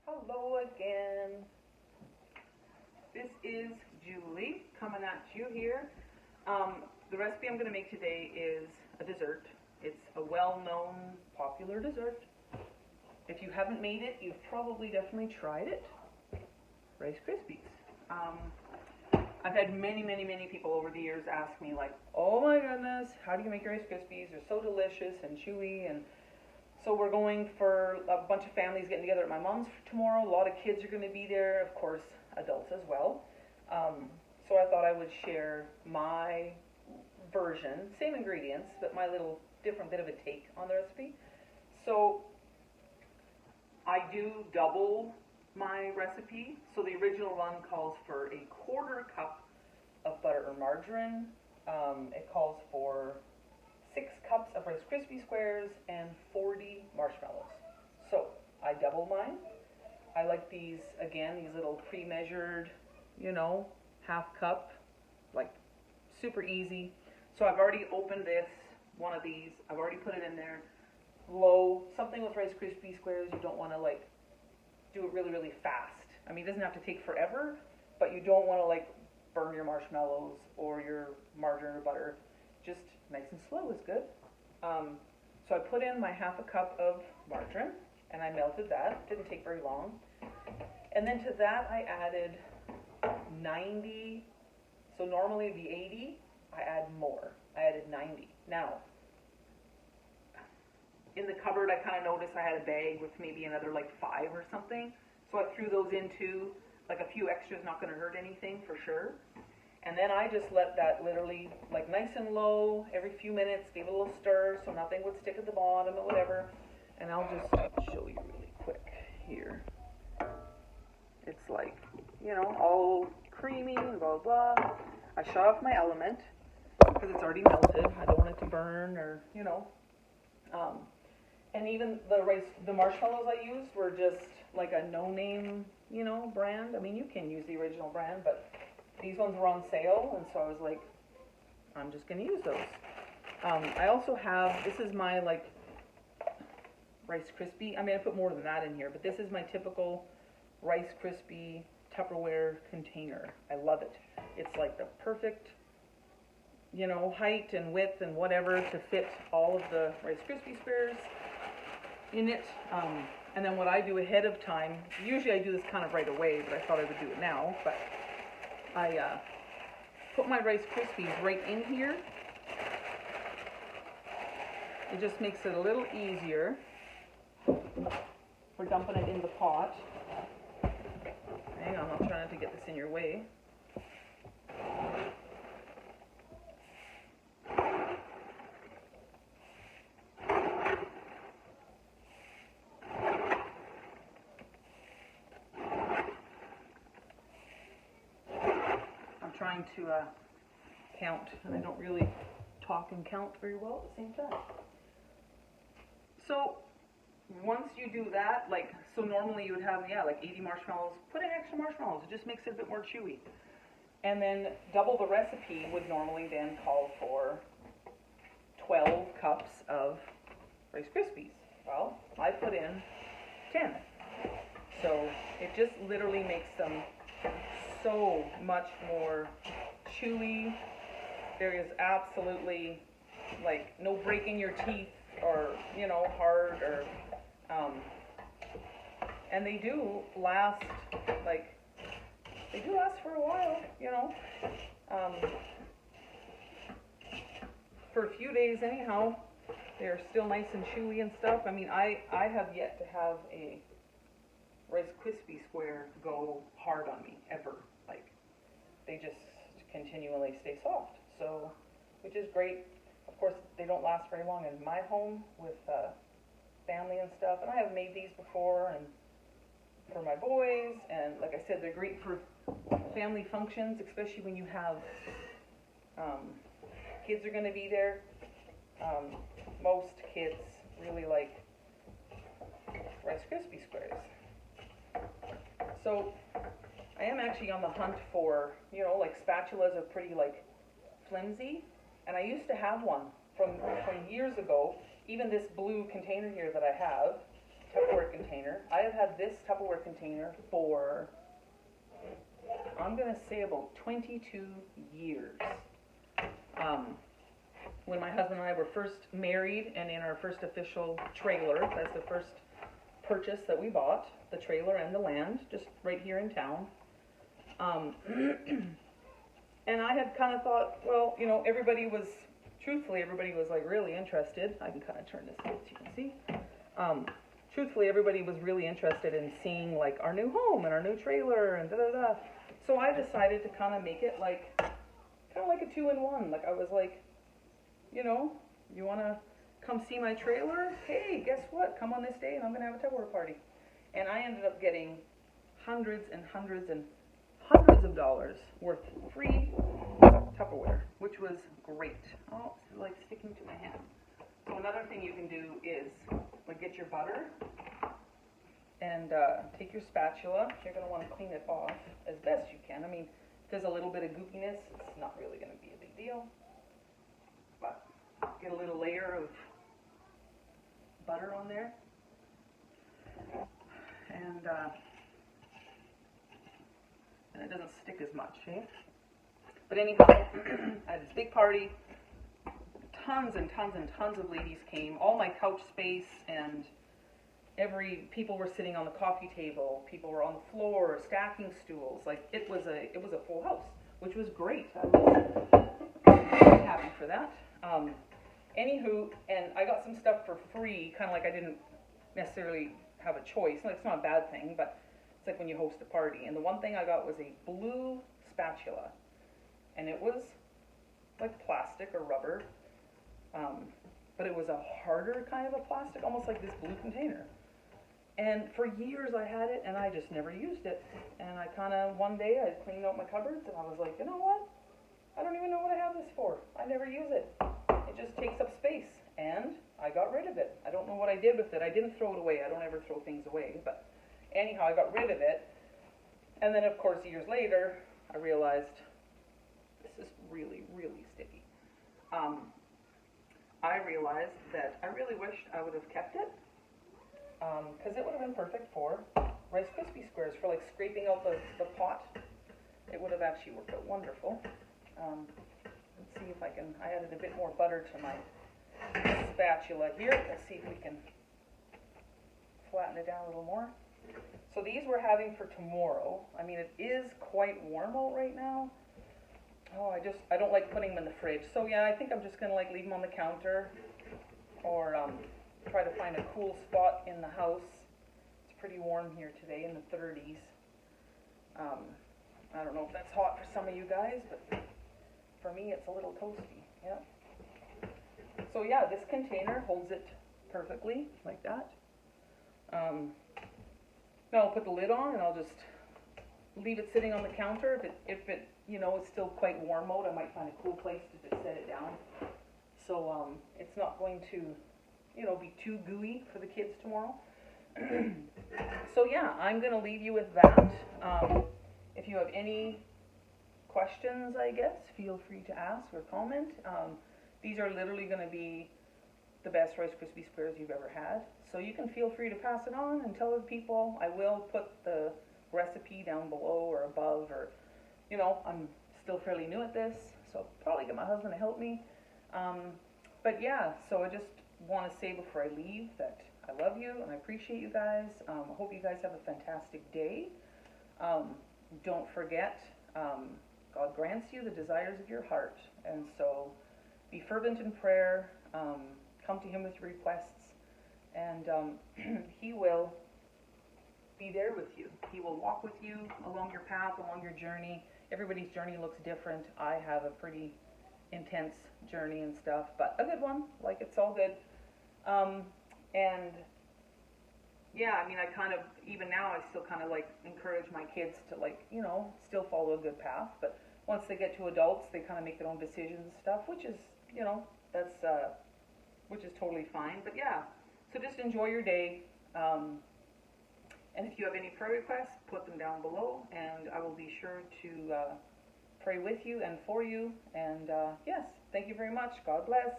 Hello again. This is Julie coming at you here. The recipe I'm going to make today is a dessert. It's a well-known, popular dessert. If you haven't made it, you've probably definitely tried it. Rice Krispies. I've had many people over the years ask me like, oh my goodness, how do you make your Rice Krispies? They're so delicious and chewy. And so we're going for a bunch of families getting together at my mom's tomorrow. A lot of kids are going to be there, of course, adults as well. So I thought I would share my version, same ingredients, but my little different bit of a take on the recipe. So I do double my recipe. So the original run calls for a 1/4 cup of butter or margarine. It calls for 6 cups of Rice Krispie squares and 40 marshmallows. So I double mine. I like these, again, these little pre-measured, 1/2 cup, like super easy. So I've already opened one of these. I've already put it in there. Low, something with Rice Krispie squares, you don't want to do it really fast. I mean, it doesn't have to take forever, but you don't want to burn your marshmallows or your margarine or butter. Just nice and slow is good. So I put in my 1/2 cup of margarine and I melted that. Didn't take very long. And then to that I added 90. So normally it'd be 80. I add more. I added 90. Now, in the cupboard I kind of noticed I had a bag with maybe another 5 or something. So I threw those into a few extras, not going to hurt anything for sure. And then I just let that literally nice and low every few minutes, gave it a little stir so nothing would stick at the bottom or whatever. And I'll just show you really quick here. It's all creamy and blah blah. I shut off my element because it's already melted. I don't want it to burn or and even the marshmallows I used were just a no-name, brand. I mean, you can use the original brand, but these ones were on sale, and so I was like, I'm just going to use those. I also have, this is my Rice Krispie. I mean, I put more than that in here, but this is my typical Rice Krispie Tupperware container. I love it. It's the perfect, height and width and whatever to fit all of the Rice Krispie squares in it. And then what I do ahead of time, usually I do this kind of right away, but I thought I would do it now, but I put my Rice Krispies right in here. It just makes it a little easier for dumping it in the pot. Hang on, I'll try not to get this in your way. Trying to count, and I don't really talk and count very well at the same time. So once you do that, so normally you would have 80 marshmallows. Put in extra marshmallows. It just makes it a bit more chewy. And then double the recipe would normally then call for 12 cups of Rice Krispies. Well, I put in 10. So it just literally makes them so much more chewy. There is absolutely no breaking your teeth or hard or and they do last for a while, for a few days anyhow. They're still nice and chewy and stuff. I mean, I have yet to have a Rice Krispie square go hard on me ever. They just continually stay soft, so which is great. Of course, they don't last very long in my home with family and stuff, and I have made these before and for my boys, and like I said, they're great for family functions, especially when you have kids are going to be there. Most kids really like Rice Krispie squares. So I am actually on the hunt for, spatulas are pretty flimsy, and I used to have one from years ago. Even this blue container here that I have, Tupperware container, I have had this Tupperware container for, I'm going to say about 22 years. When my husband and I were first married and in our first official trailer, that's the first purchase that we bought, the trailer and the land, just right here in town. And I had kind of thought, well, you know, truthfully, everybody was like really interested. I can kind of turn this so you can see. Truthfully, everybody was really interested in seeing like our new home and our new trailer and da-da-da. So I decided to kind of make it like, kind of like a 2-in-1. Like I was like, you know, you want to come see my trailer? Hey, guess what? Come on this day and I'm going to have a Tupperware party. And I ended up getting hundreds and hundreds and hundreds of dollars worth of free Tupperware, which was great. Oh, it's like sticking to my hand. So another thing you can do is like get your butter and take your spatula. You're going to want to clean it off as best you can. I mean, if there's a little bit of goopiness, it's not really going to be a big deal. But get a little layer of butter on there. And it doesn't stick as much, eh? But anyhow, I had this big party. Tons and tons and tons of ladies came. All my couch space and people were sitting on the coffee table. People were on the floor, stacking stools. Like it was a full house, which was great. I was happy for that. Anywho, and I got some stuff for free, kind of like I didn't necessarily have a choice. It's not a bad thing, but it's like when you host a party. And the one thing I got was a blue spatula, and it was like plastic or rubber, but it was a harder kind of a plastic, almost like this blue container. And for years I had it, and I just never used it. And I kind of, one day I cleaned out my cupboards, and I was like, you know what? I don't even know what I have this for. I never use it. It just takes up space. And I got rid of it. I don't know what I did with it. I didn't throw it away. I don't ever throw things away. But anyhow, I got rid of it. And then, of course, years later, I realized this is really, really sticky. I realized that I really wished I would have kept it, because it would have been perfect for Rice Krispie squares, for like scraping out the pot. It would have actually worked out wonderful. Let's see if I added a bit more butter to my spatula here. Let's see if we can flatten it down a little more. So these we're having for tomorrow. I mean, it is quite warm out right now. Oh, I don't like putting them in the fridge. So yeah, I think I'm just going to like leave them on the counter, or try to find a cool spot in the house. It's pretty warm here today, in the 30s. I don't know if that's hot for some of you guys, but for me it's a little toasty. Yeah. So yeah, this container holds it perfectly, like that. Now I'll put the lid on and I'll just leave it sitting on the counter. If it you know, it's still quite warm out, I might find a cool place to just set it down. So it's not going to, you know, be too gooey for the kids tomorrow. So yeah, I'm going to leave you with that. If you have any questions, I guess, feel free to ask or comment. These are literally going to be the best Rice Krispie squares you've ever had. So you can feel free to pass it on and tell other people. I will put the recipe down below or above, or, you know, I'm still fairly new at this, so I'll probably get my husband to help me. But yeah, so I just want to say before I leave that I love you and I appreciate you guys. I hope you guys have a fantastic day. Don't forget, God grants you the desires of your heart, and so be fervent in prayer. Come to Him with your requests, and He will be there with you. He will walk with you along your path, along your journey. Everybody's journey looks different. I have a pretty intense journey and stuff, but a good one. Like, it's all good. And yeah, I mean, I kind of, even now, I still kind of like encourage my kids to, like, you know, still follow a good path. But once they get to adults, they kind of make their own decisions and stuff, which is, you know, that's which is totally fine. But yeah, so just enjoy your day. And if you have any prayer requests, put them down below, and I will be sure to pray with you and for you. And yes, thank you very much. God bless.